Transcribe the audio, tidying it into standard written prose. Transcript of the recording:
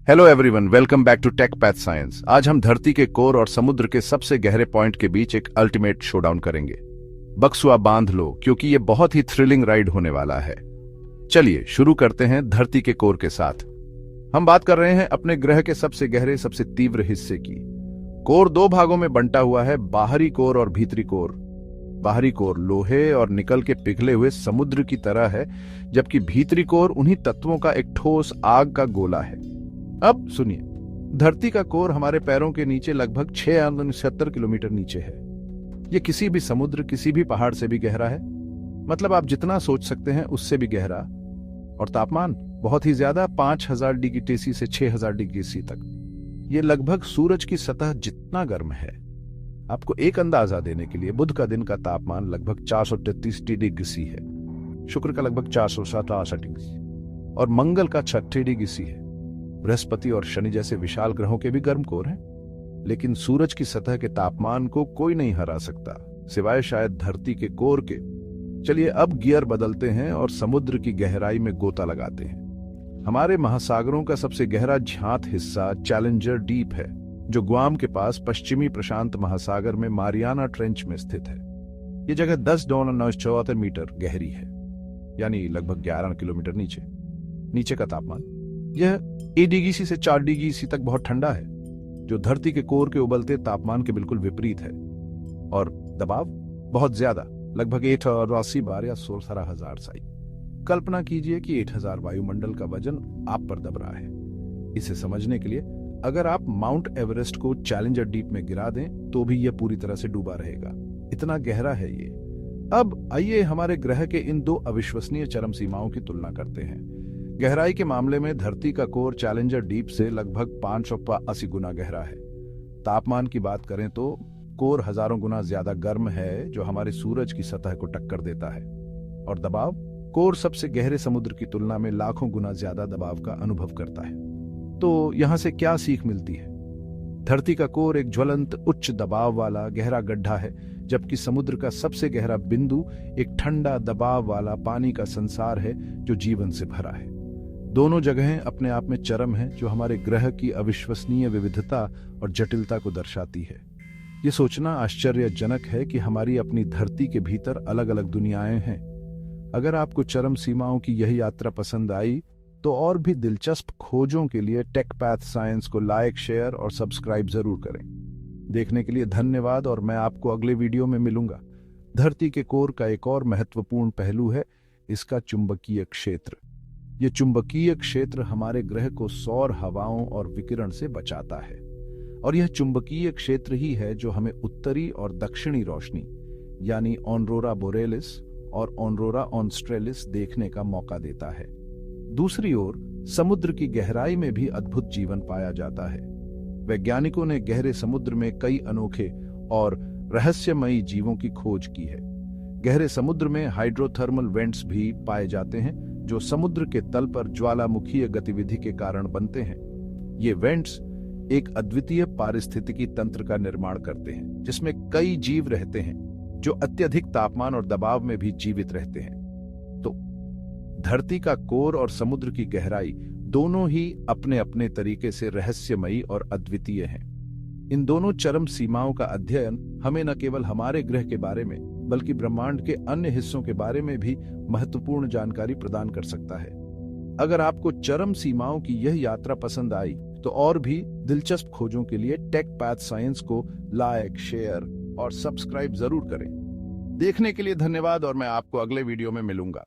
Hello everyone, welcome back to Tech Path Science. आज हम धरती के कोर और समुद्र के सबसे गहरे पॉइंट के बीच एक अल्टीमेट शोडाउन करेंगे। बक्सुआ बांध लो, क्योंकि ये बहुत ही थ्रिलिंग राइड होने वाला है। चलिए शुरू करते हैं धरती के कोर के साथ। हम बात कर रहे हैं अपने ग्रह के सबसे गहरे, सबसे तीव्र हिस्से की। कोर दो भागों में बंटा हुआ है, बाहरी कोर और भीतरी कोर। बाहरी कोर लोहे और निकल के पिघले हुए समुद्र की तरह है, जबकि भीतरी कोर उन्हीं तत्वों का एक ठोस आग का गोला है। अब सुनिए, धरती का कोर हमारे पैरों के नीचे लगभग 669 किलोमीटर नीचे है। यह किसी भी समुद्र, किसी भी पहाड़ से भी गहरा है। मतलब आप जितना सोच सकते हैं उससे भी गहरा। और तापमान बहुत ही ज्यादा, 5000 डिग्री टेसी से 6000 डिग्री सी तक। यह लगभग सूरज की सतह जितना गर्म है। आपको एक अंदाजा देने के लिए, बुध का दिन का तापमान लगभग 433 डिग्री सी है, शुक्र का लगभग 467 डिग्री और मंगल का 36 डिग्री सी है। बृहस्पति और शनि जैसे विशाल ग्रहों के भी गर्म कोर हैं, लेकिन सूरज की सतह के तापमान को कोई नहीं हरा सकता, सिवाय शायद धरती के कोर के। चलिए अब गियर बदलते हैं और समुद्र की गहराई में गोता लगाते हैं। हमारे महासागरों का सबसे गहरा ज्ञात हिस्सा चैलेंजर डीप है, जो गुआम के पास पश्चिमी प्रशांत महासागर में मारियाना ट्रेंच में स्थित है। यह जगह 10,974 मीटर गहरी है, यानी लगभग 11 किलोमीटर नीचे का तापमान यह 1 डिग्री सी से 4 डिग्री सी तक बहुत ठंडा है, जो धरती के कोर के उबलते तापमान के बिल्कुल विपरीत है। और दबाव बहुत ज्यादा, लगभग 880 बार या 16,000 साई। कल्पना कीजिए कि 8000 वायुमंडल का वजन आप पर दब रहा है। इसे समझने के लिए अगर आप माउंट एवरेस्ट को चैलेंजर डीप में गिरा दें तो भी यह पूरी तरह से डूबा रहेगा, इतना गहरा है ये। अब आइए हमारे ग्रह के इन दो अविश्वसनीय चरम सीमाओं की तुलना करते हैं। गहराई के मामले में धरती का कोर चैलेंजर डीप से लगभग 580 गुना गहरा है। तापमान की बात करें तो कोर हजारों गुना ज्यादा गर्म है, जो हमारे सूरज की सतह को टक्कर देता है। और दबाव, कोर सबसे गहरे समुद्र की तुलना में लाखों गुना ज्यादा दबाव का अनुभव करता है। तो यहां से क्या सीख मिलती है? धरती का कोर एक ज्वलंत उच्च दबाव वाला गहरा गड्ढा है, जबकि समुद्र का सबसे गहरा बिंदु एक ठंडा दबाव वाला पानी का संसार है, जो जीवन से भरा है। दोनों जगहें अपने आप में चरम हैं, जो हमारे ग्रह की अविश्वसनीय विविधता और जटिलता को दर्शाती है। ये सोचना आश्चर्यजनक है कि हमारी अपनी धरती के भीतर अलग अलग दुनियाएं हैं। अगर आपको चरम सीमाओं की यह यात्रा पसंद आई तो और भी दिलचस्प खोजों के लिए टेक पैथ साइंस को लाइक, शेयर और सब्सक्राइब जरूर करें। देखने के लिए धन्यवाद और मैं आपको अगले वीडियो में मिलूंगा। धरती के कोर का एक और महत्वपूर्ण पहलू है इसका चुंबकीय क्षेत्र। ये चुंबकीय क्षेत्र हमारे ग्रह को सौर हवाओं और विकिरण से बचाता है, और यह चुंबकीय क्षेत्र ही है जो हमें उत्तरी और दक्षिणी रोशनी यानी ऑनरोरा बोरेलिस और ऑनरोरा ऑस्ट्रेलिस देखने का मौका देता है। दूसरी ओर समुद्र की गहराई में भी अद्भुत जीवन पाया जाता है। वैज्ञानिकों ने गहरे समुद्र में कई अनोखे और रहस्यमयी जीवों की खोज की है। गहरे समुद्र में हाइड्रोथर्मल वेंट्स भी पाए जाते हैं, जो समुद्र के तल पर ज्वालामुखीय गतिविधि के कारण बनते हैं। ये वेंट्स एक अद्वितीय पारिस्थितिकी तंत्र का निर्माण करते हैं, जिसमें कई जीव रहते हैं जो अत्यधिक तापमान और दबाव में भी जीवित रहते हैं। तो धरती का कोर और समुद्र की गहराई दोनों ही अपने अपने तरीके से रहस्यमयी और अद्वितीय हैं। इन दोनों चरम सीमाओं का अध्ययन हमें न केवल हमारे ग्रह के बारे में, बल्कि ब्रह्मांड के अन्य हिस्सों के बारे में भी महत्वपूर्ण जानकारी प्रदान कर सकता है। अगर आपको चरम सीमाओं की यह यात्रा पसंद आई तो और भी दिलचस्प खोजों के लिए टेक पैथ साइंस को लाइक, शेयर और सब्सक्राइब जरूर करें। देखने के लिए धन्यवाद और मैं आपको अगले वीडियो में मिलूंगा।